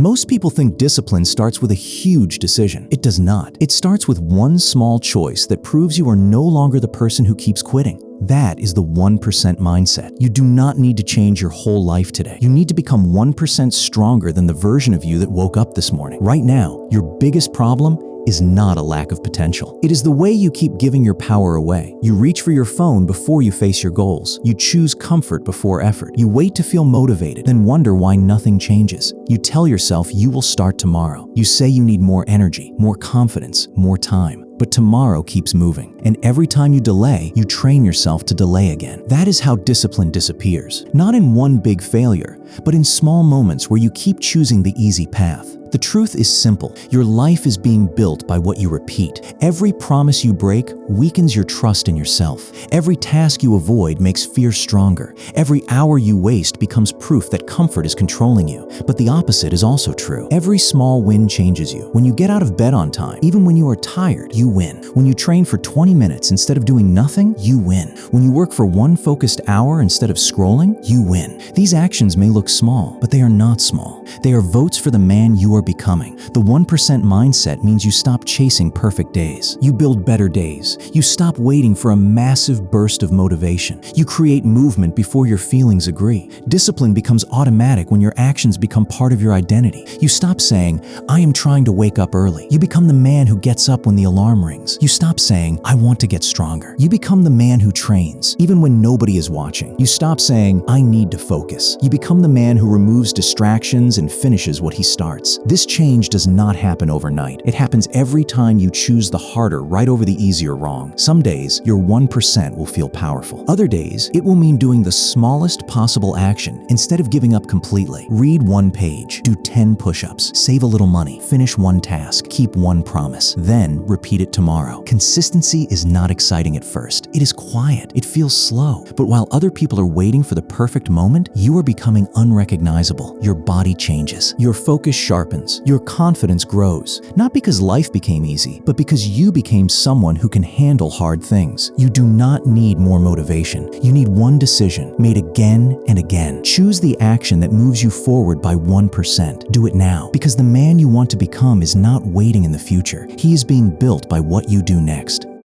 Most people think discipline starts with a huge decision. It does not. It starts with one small choice that proves you are no longer the person who keeps quitting. That is the 1% mindset. You do not need to change your whole life today. You need to become 1% stronger than the version of you that woke up this morning. Right now, your biggest problem is not a lack of potential. It is the way you keep giving your power away. You reach for your phone before you face your goals. You choose comfort before effort. You wait to feel motivated, then wonder why nothing changes. You tell yourself you will start tomorrow. You say you need more energy, more confidence, more time. But tomorrow keeps moving, and every time you delay, you train yourself to delay again. That is how discipline disappears. Not in one big failure, but in small moments where you keep choosing the easy path. The truth is simple. Your life is being built by what you repeat. Every promise you break weakens your trust in yourself. Every task you avoid makes fear stronger. Every hour you waste becomes proof that comfort is controlling you. But the opposite is also true. Every small win changes you. When you get out of bed on time, even when you are tired, you win. When you train for 20 minutes instead of doing nothing, you win. When you work for one focused hour instead of scrolling, you win. These actions may look small, but they are not small. They are votes for the man you are becoming. The 1% mindset means you stop chasing perfect days. You build better days. You stop waiting for a massive burst of motivation. You create movement before your feelings agree. Discipline becomes automatic when your actions become part of your identity. You stop saying, "I am trying to wake up early." You become the man who gets up when the alarm rings. You stop saying, "I want to get stronger." You become the man who trains, even when nobody is watching. You stop saying, "I need to focus." You become the man who removes distractions and finishes what he starts. This change does not happen overnight. It happens every time you choose the harder right over the easier wrong. Some days, your 1% will feel powerful. Other days, it will mean doing the smallest possible action instead of giving up completely. Read one page, do 10 push-ups, save a little money, finish one task, keep one promise, then repeat it tomorrow. Consistency is not exciting at first. It is quiet. It feels slow. But while other people are waiting for the perfect moment, you are becoming unrecognizable. Your body changes. Your focus sharpens. Your confidence grows. Not because life became easy, but because you became someone who can handle hard things. You do not need more motivation. You need one decision, made again and again. Choose the action that moves you forward by 1%. Do it now, because the man you want to become is not waiting in the future. He is being built by what you do next.